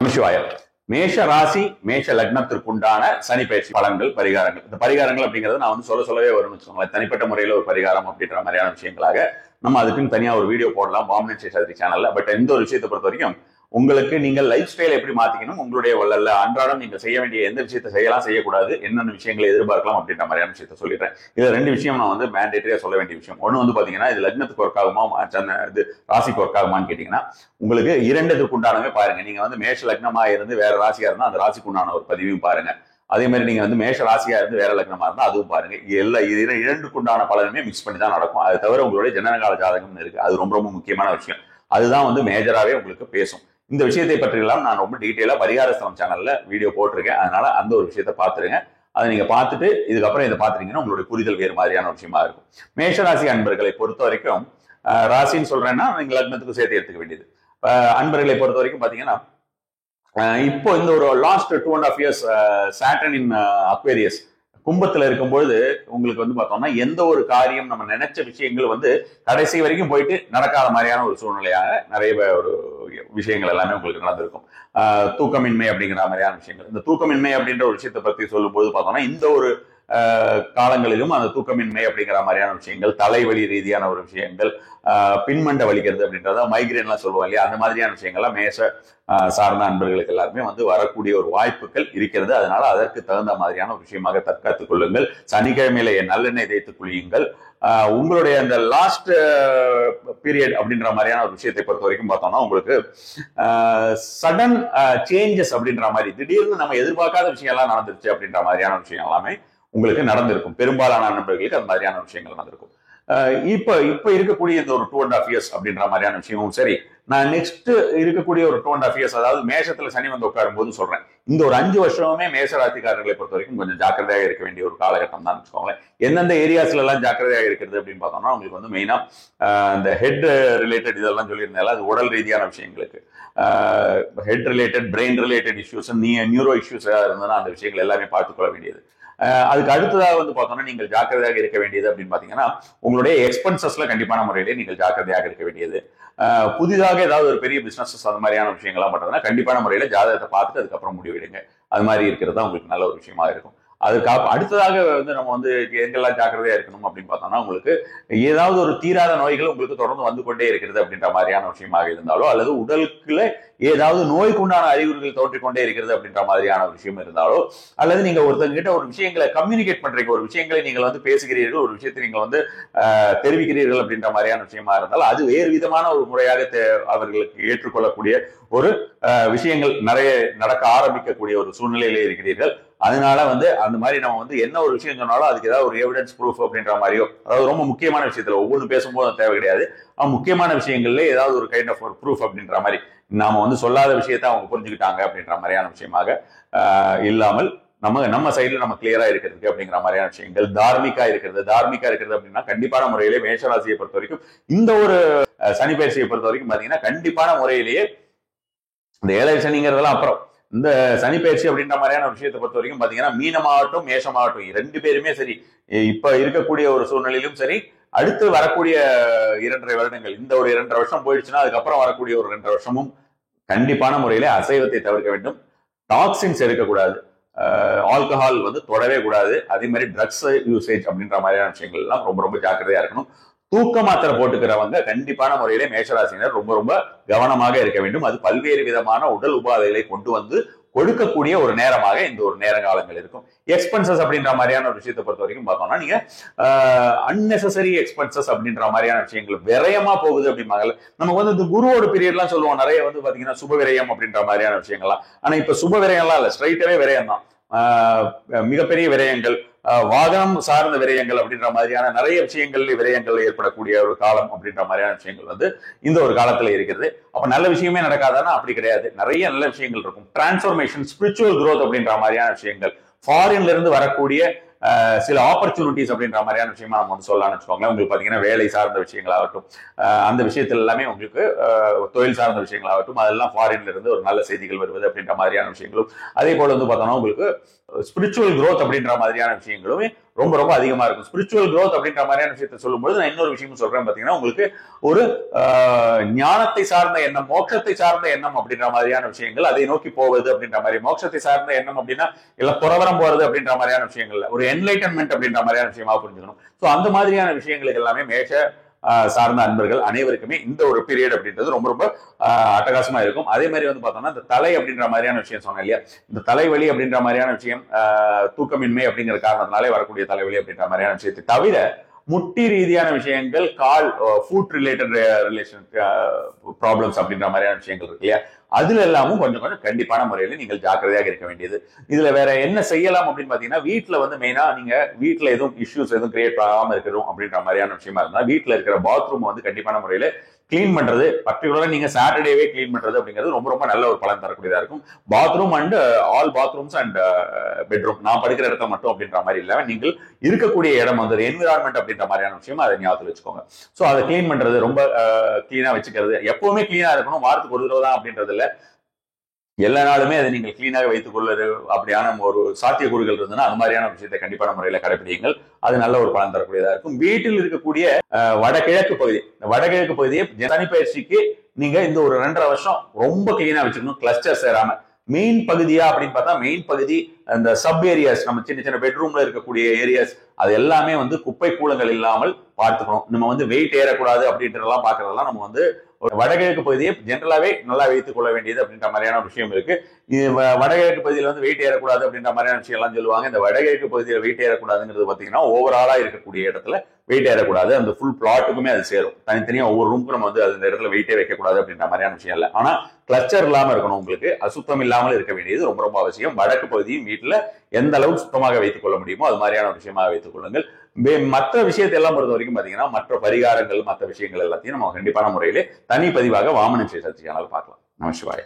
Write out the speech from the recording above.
நமசிவாய. மேஷ ராசி மேஷ லக்னத்திற்குண்டான சனி பயிற்சி பலன்கள், பரிகாரங்கள். இந்த பரிகாரங்கள் அப்படிங்கிறது நான் சொல்லவே வரும்னு வச்சுக்கோங்களேன். தனிப்பட்ட முறையில் ஒரு பரிகாரம் அப்படின்ற மாதிரியான விஷயங்களாக நம்ம அதுக்குன்னு தனியா ஒரு வீடியோ போடலாம் பாம்பன் சேஷாதிரி சேனல்ல. பட் இந்த ஒரு விஷயத்தை பொறுத்த வரைக்கும் உங்களுக்கு நீங்கள் லைஃப் ஸ்டைலை எப்படி மாத்திக்கணும், உங்களுடைய அன்றாடம் நீங்க செய்ய வேண்டிய எந்த விஷயத்தை செய்யலாம், செய்யக்கூடாது, என்னென்ன விஷயங்களை எதிர்பார்க்கலாம் அப்படின்ற மாதிரியான விஷயத்த சொல்லிடுறேன். இதுல ரெண்டு விஷயம் நான் மேண்டேட்டரியா சொல்ல வேண்டிய விஷயம். ஒண்ணு பாத்தீங்கன்னா, இது லக்னத்துக்கு ஒர்க் ஆகுமா, இது ராசிக்கு ஒர்க் ஆகுமான்னு கேட்டீங்கன்னா, உங்களுக்கு இரண்டுக்கு உண்டானவே பாருங்க. நீங்க மேஷ லக்னமா இருந்து வேற ராசியா இருந்தா அந்த ராசிக்கு உண்டான ஒரு பதிவையும் பாருங்க. அதே மாதிரி நீங்க மேஷ ராசியா இருந்து வேற லக்னமா இருந்தா அதுவும் பாருங்க. இரண்டுக்குண்டான பலனுமே மிக்ஸ் பண்ணி தான் நடக்கும். அது தவிர உங்களுடைய ஜனனகால ஜாதகம் இருக்கு, அது ரொம்ப ரொம்ப முக்கியமான விஷயம். அதுதான் மேஜராவே உங்களுக்கு பேசும். இந்த விஷயத்தை பற்றியெல்லாம் நான் ரொம்ப டீட்டெயிலா பரிகாரஸ்தலம் சேனல்ல வீடியோ போட்டிருக்கேன். அதனால அந்த ஒரு விஷயத்தை பார்த்துருங்க. அதை நீங்க பார்த்துட்டு இதுக்கப்புறம் இதை பாத்தீங்கன்னா உங்களுடைய புரிதல் வேறு மாதிரியான விஷயமா இருக்கும். மேஷராசி அன்பர்களை பொறுத்த வரைக்கும், ராசின்னு சொல்றேன்னா நீங்க லக்னத்துக்கு சேர்த்து எடுத்துக்க வேண்டியது. அன்பர்களை பொறுத்த வரைக்கும் பாத்தீங்கன்னா, இப்போ இந்த ஒரு லாஸ்ட் 2.5 years சாட்டர்ன் இன் அக்வேரியஸ் கும்பத்துல இருக்கும்பொழுது உங்களுக்கு பார்த்தோம்னா எந்த ஒரு காரியம் நம்ம நினைச்ச விஷயங்கள் கடைசி வரைக்கும் போயிட்டு நடக்காத மாதிரியான ஒரு சூழ்நிலையாக நிறைய ஒரு விஷயங்கள் எல்லாமே உங்களுக்கு நடந்திருக்கும். தூக்கமின்மை அப்படிங்கிற மாதிரியான விஷயங்கள். இந்த தூக்கமின்மை அப்படின்ற ஒரு விஷயத்தை பத்தி சொல்லும்போது பார்த்தோம்னா, இந்த ஒரு காலங்களிலும் அந்த தூக்கமின்மை அப்படிங்கிற மாதிரியான விஷயங்கள், தலைவலி ரீதியான ஒரு விஷயங்கள், பின்மண்ட வலிக்கிறது அப்படின்றத மைக்ரேன் எல்லாம் சொல்லுவோம் இல்லையா, அந்த மாதிரியான விஷயங்கள்லாம் மேஷ சார்ந்த அன்பர்களுக்கு எல்லாருமே வரக்கூடிய ஒரு வாய்ப்புகள் இருக்கிறது. அதனால அதற்கு தகுந்த மாதிரியான ஒரு விஷயமாக தற்காத்துக் கொள்ளுங்கள். சனிக்கிழமையில நல்லெண்ணெய் தேய்த்து குளியுங்கள். உங்களுடைய அந்த லாஸ்ட் பீரியட் அப்படின்ற மாதிரியான ஒரு விஷயத்தை பொறுத்த வரைக்கும் பார்த்தோம்னா, உங்களுக்கு சடன் சேஞ்சஸ் அப்படின்ற மாதிரி திடீர்னு நம்ம எதிர்பார்க்காத விஷயம் எல்லாம் நடந்துருச்சு அப்படின்ற மாதிரியான விஷயம் எல்லாமே உங்களுக்கு நடந்திருக்கும். பெரும்பாலான நண்பர்களுக்கு அந்த மாதிரியான விஷயங்கள் நடந்திருக்கும். இப்ப இருக்கக்கூடிய இந்த ஒரு 2.5 years அப்படின்ற மாதிரியான விஷயமும் சரி, நான் நெக்ஸ்ட் இருக்கக்கூடிய ஒரு 2.5 years, அதாவது மேஷத்துல சனி உட்காரும் போது சொல்றேன், இந்த ஒரு 5 வருஷமே மேஷ ராசிக்காரர்களை பொறுத்த வரைக்கும் கொஞ்சம் ஜாக்கிரதையாக இருக்க வேண்டிய ஒரு காலகட்டம் தான் வச்சுக்கோங்களேன். எந்தெந்த ஏரியாஸ்ல எல்லாம் ஜாக்கிரதையாக இருக்கிறது அப்படின்னு பார்த்தோம்னா, உங்களுக்கு மெயினா இந்த ஹெட் ரிலேட்டட் இதெல்லாம் சொல்லியிருந்தாலும் அது உடல் ரீதியான விஷயங்களுக்கு, head related, brain related issues, neuro issues இருந்ததுன்னா அந்த விஷயங்கள் எல்லாமே பார்த்துக்கொள்ள வேண்டியது. அதுக்கு அடுத்ததாக பார்த்தோம்னா நீங்கள் ஜாக்கிரதையாக இருக்க வேண்டியது அப்படின்னு பாத்தீங்கன்னா, உங்களுடைய எக்ஸ்பென்சஸ்ல கண்டிப்பான முறையிலே நீங்கள் ஜாக்கிரதையாக இருக்க வேண்டியது. புதிதாக ஏதாவது ஒரு பெரிய பிசினஸ் அந்த மாதிரியான விஷயங்கள்லாம் பண்றதுன்னா கண்டிப்பான முறையில ஜாதகத்தை பார்த்துட்டு அதுக்கப்புறம் முடிவெடுங்க. அது மாதிரி இருக்கிறது தான் உங்களுக்கு நல்ல ஒரு விஷயமா இருக்கும். அதுக்கு அடுத்ததாக நம்ம எங்கெல்லாம் ஜாக்கிரதையா இருக்கணும் அப்படின்னு பார்த்தோம்னா, உங்களுக்கு ஏதாவது ஒரு தீராத நோய்கள் உங்களுக்கு தொடர்ந்து வந்து கொண்டே இருக்கிறது அப்படின்ற மாதிரியான விஷயமாக இருந்தாலோ, அல்லது உடலுக்குள்ள ஏதாவது நோய்க்கு உண்டான அறிகுறிகள் தோற்றிக்கொண்டே இருக்கிறது அப்படின்ற மாதிரியான ஒரு விஷயம் இருந்தாலோ, அல்லது நீங்க ஒருத்தங்க கிட்ட ஒரு விஷயங்களை கம்யூனிகேட் பண்றீங்க, ஒரு விஷயங்களை நீங்கள் பேசுகிறீர்கள், ஒரு விஷயத்தை நீங்கள் தெரிவிக்கிறீர்கள் அப்படின்ற மாதிரியான விஷயமா இருந்தால் அது வேறு விதமான ஒரு முறையாக அவர்களுக்கு ஏற்றுக்கொள்ளக்கூடிய ஒரு விஷயங்கள் நிறைய நடக்க ஆரம்பிக்கக்கூடிய ஒரு சூழ்நிலையிலே இருக்கிறீர்கள். அதனால அந்த மாதிரி நம்ம என்ன ஒரு விஷயம் சொன்னாலும் அதுக்கு ஏதாவது ஒரு எவிடன்ஸ் ப்ரூஃப் அப்படின்ற மாதிரியோ, அதாவது ரொம்ப முக்கியமான விஷயத்துல ஒவ்வொன்று பேசும்போது தேவை கிடையாது, முக்கியமான விஷயங்கள்ல ஏதாவது ஒரு கைண்ட் ஆஃப் ஒரு ப்ரூஃப் அப்படின்ற மாதிரி நாம சொல்லாத விஷயத்த அவங்க புரிஞ்சுக்கிட்டாங்க அப்படின்ற மாதிரியான விஷயமாக இல்லாமல் நம்ம சைட்ல நம்ம கிளியரா இருக்கிறதுக்கு அப்படிங்கிற மாதிரியான விஷயங்கள், தார்மிகா இருக்கிறது அப்படின்னா கண்டிப்பான முறையிலே மேஷராசியை பொறுத்த வரைக்கும் இந்த ஒரு சனி பயிற்சியை பொறுத்த வரைக்கும் பாத்தீங்கன்னா கண்டிப்பான முறையிலேயே இந்த ஏழரை சனிங்கிறதெல்லாம் அப்புறம் இந்த சனி பயிற்சி அப்படின்ற மாதிரியான விஷயத்தை பொறுத்த வரைக்கும் பாத்தீங்கன்னா, மீனமாகட்டும் மேஷமாகட்டும் ரெண்டு பேருமே சரி, இப்ப இருக்கக்கூடிய ஒரு சூழ்நிலையிலும் சரி, அடுத்து வரக்கூடிய 2.5 வருடங்கள், இந்த ஒரு 2.5 வருஷம் போயிடுச்சுன்னா அதுக்கப்புறம் வரக்கூடிய ஒரு 2.5 வருஷமும் கண்டிப்பான முறையில அசைவத்தை தவிர்க்க வேண்டும். டாக்ஸின்ஸ் எடுக்கக்கூடாது, ஆல்கஹால் தொடவே கூடாது. அதே மாதிரி ட்ரக்ஸ் யூசேஜ் அப்படின்ற மாதிரியான விஷயங்கள் எல்லாம் ரொம்ப ரொம்ப ஜாக்கிரதையா இருக்கணும். தூக்க மாத்திரை போட்டுக்கிறவங்க கண்டிப்பான முறையிலே மேஷராசினர் ரொம்ப ரொம்ப கவனமாக இருக்க வேண்டும். அது பல்வேறு விதமான உடல் உபாதைகளை கொண்டு கொடுக்கக்கூடிய ஒரு நேரமாக இந்த ஒரு நேர காலங்கள் இருக்கும். எக்ஸ்பென்சஸ் அப்படின்ற மாதிரியான ஒரு விஷயத்தை பொறுத்த வரைக்கும் பார்த்தோம்னா, நீங்க அன்னெசரி எக்ஸ்பென்சஸ் அப்படின்ற மாதிரியான விஷயங்கள் விரயமா போகுது அப்படிம்பாங்கல்ல. நமக்கு இந்த குருவோட பீரியட்லாம் சொல்லுவோம், நிறைய பாத்தீங்கன்னா சுப விரயம் அப்படின்ற மாதிரியான விஷயங்கள்லாம். ஆனா இப்ப சுப விரயம்லாம் இல்ல, ஸ்ட்ரைட்டாவே விரயம் தான். மிகப்பெரிய விரயங்கள், வாகனம் சார்ந்த விரயங்கள் அப்படின்ற மாதிரியான நிறைய விஷயங்கள் விரயங்கள் ஏற்படக்கூடிய ஒரு காலம் அப்படின்ற மாதிரியான விஷயங்கள் இந்த ஒரு காலத்துல இருக்கிறது. அப்ப நல்ல விஷயமே நடக்காதானா அப்படி கிடையாது, நிறைய நல்ல விஷயங்கள் இருக்கும். டிரான்ஸ்ஃபர்மேஷன், ஸ்பிரிச்சுவல் growth அப்படின்ற மாதிரியான விஷயங்கள், ஃபாரின்ல இருந்து வரக்கூடிய சில ஆப்பர்ச்சுனிட்டிஸ் அப்படின்ற மாதிரியான விஷயமா நம்ம சொல்லலாம்னு வச்சுக்கோங்களேன். உங்களுக்கு பாத்தீங்கன்னா வேலை சார்ந்த விஷயங்களாகட்டும், அந்த விஷயத்துல எல்லாமே உங்களுக்கு தொழில் சார்ந்த விஷயங்களாகட்டும், அதெல்லாம் ஃபாரின்ல இருந்து ஒரு நல்ல செய்திகள் வருவது அப்படின்ற மாதிரியான விஷயங்களும், அதே போல பார்த்தோம்னா உங்களுக்கு ஸ்பிரிச்சுவல் growth அப்படின்ற மாதிரியான விஷயங்களுமே ரொம்ப ரொம்ப அதிகமா இருக்கும். ஸ்பிரிச்சுவல் growth அப்படின்ற மாதிரியான விஷயத்தை சொல்லும்போது நான் இன்னொரு விஷயம் சொல்றேன் பாத்தீங்கன்னா, உங்களுக்கு ஒரு ஞானத்தை சார்ந்த எண்ணம், மோட்சத்தை சார்ந்த எண்ணம் அப்படின்ற மாதிரியான விஷயங்கள், அதை நோக்கி போவது அப்படின்ற மாதிரி. மோட்சத்தை சார்ந்த எண்ணம் அப்படின்னா இல்ல புறவரம் போறது அப்படின்ற மாதிரியான விஷயங்கள்ல ஒரு என்லைட்டன்மெண்ட் அப்படின்ற மாதிரியான விஷயமா புரிஞ்சுக்கணும். சோ அந்த மாதிரியான விஷயங்களுக்கு எல்லாமே மேஷ சார்ந்த அன்பர்கள் அனைவருக்குமே இந்த ஒரு பீரியட் அப்படின்றது ரொம்ப ரொம்ப அட்டகாசமா இருக்கும். அதே மாதிரி வந்து பார்த்தோம்னா இந்த தலை அப்படின்ற மாதிரியான விஷயம் சொன்னேன் இல்லையா, இந்த தலைவலி அப்படின்ற மாதிரியான விஷயம், தூக்கமின்மை அப்படிங்கிற காரணத்தினாலே வரக்கூடிய தலைவலி அப்படின்ற மாதிரியான விஷயத்தை தவிர முட்டி ரீதியான விஷயங்கள், கால் ஃபுட் ரிலேட்டட் ரிலேஷன் ப்ராப்ளம்ஸ் அப்படின்ற மாதிரியான விஷயங்கள் இருக்கு இல்லையா, அதுல எல்லாமும் கொஞ்சம் கொஞ்சம் கண்டிப்பான முறையில நீங்கள் ஜாக்கிரதையாக இருக்க வேண்டியது. இதுல வேற என்ன செய்யலாம் அப்படின்னு பாத்தீங்கன்னா, வீட்டுல வந்து மெயினா நீங்க வீட்டுல எதுவும் இஷ்யூஸ் எதுவும் கிரியேட் ஆகாம இருக்கணும் அப்படின்ற மாதிரியான விஷயமா இருந்தா வீட்டுல இருக்கிற பாத்ரூம் வந்து கண்டிப்பான முறையில கிளீன் பண்றது, பர்டிகுலரா நீங்க சாட்டர்டேவே கிளீன் பண்றது அப்படிங்கிறது ரொம்ப ரொம்ப நல்ல ஒரு பலன் தரக்கூடியதா இருக்கும். Bathroom and all bathrooms and bedroom, நான் படுக்கிற இடத்த மட்டும் அப்படின்ற மாதிரி இல்லாம நீங்கள் இருக்கக்கூடிய இடம் வந்து என்விரான்மெண்ட் அப்படின்ற மாதிரியான விஷயம் அதை ஞாபகத்தில் வச்சுக்கோங்க. சோ அதை கிளீன் பண்றது, ரொம்ப கிளீனா வச்சுக்கிறது, எப்பவுமே கிளீனா இருக்கணும், வாரத்துக்கு ஒரு தடவை தான் அப்படின்றது இல்ல, எல்லா நாளுமே அதை நீங்கள் கிளீனாக வைத்துக் கொள்வது அப்படியான ஒரு சாத்தியக்கூறுகள் இருந்ததுன்னா அது மாதிரியான விஷயத்தை கண்டிப்பான முறையில கடைபிடிங்கள். அது நல்ல ஒரு பலன் தரக்கூடியதா இருக்கும். வீட்டில் இருக்கக்கூடிய வடகிழக்கு பகுதி, வடகிழக்கு பகுதியை சனிப்பயிற்சிக்கு நீங்க இந்த ஒரு 2.5 வருஷம் ரொம்ப கிளீனா வச்சுக்கணும், கிளஸ்டர் சேராம. மெயின் பகுதியா அப்படின்னு பார்த்தா மெயின் பகுதி அந்த சப் ஏரியாஸ், நம்ம சின்ன சின்ன பெட்ரூம்ல இருக்கக்கூடிய ஏரியாஸ், அது எல்லாமே வந்து குப்பை கூலங்கள் இல்லாமல் பார்த்துக்கணும். நம்ம வந்து வெயிட் ஏறக்கூடாது அப்படின்றதெல்லாம் பாக்குறதெல்லாம் நம்ம வந்து வடகிழக்கு பகுதியை ஜென்ரலாவே நல்லா வைத்துக் கொள்ள வேண்டியது அப்படின்ற மாதிரியான விஷயம் இருக்கு. இது வடகிழக்கு பகுதியில் வந்து வெயிட் ஏறக்கூடாது அப்படின்ற மாதிரியான விஷயம் எல்லாம் சொல்லுவாங்க. இந்த வடகிழக்கு பகுதியில் வெயிட் ஏறக்கூடாதுங்கிறது பாத்தீங்கன்னா ஓவராலா இருக்கக்கூடிய இடத்துல வெயிட் ஏறக்கூடாது, அந்த ஃபுல் பிளாட்டுக்குமே அது சேரும். தனித்தனியா ஒவ்வொரு ரூமுக்கும் நம்ம வந்து அந்த இடத்துல வெயிட்டே வைக்கக்கூடாது அப்படின்ற மாதிரியான விஷயம் இல்லை. ஆனா கிளஸ்டர் இல்லாம இருக்கணும், உங்களுக்கு அசுத்தம் இல்லாமல் இருக்க வேண்டியது ரொம்ப ரொம்ப அவசியம். வடக்கு பகுதியும் வீட்டுல எந்த அளவுக்கு சுத்தமாக வைத்துக் கொள்ள முடியுமோ அது மாதிரியான விஷயமாக வைத்துக் கொள்ளுங்கள். மற்ற விஷயத்தை எல்லாம் பொறுத்த வரைக்கும் பாத்தீங்கன்னா மற்ற பரிகாரங்கள், மற்ற விஷயங்கள் எல்லாத்தையும் நம்ம கண்டிப்பான முறையிலே தனி பதிவாக வாமன சேனல் பார்க்கலாம். நமசிவாய.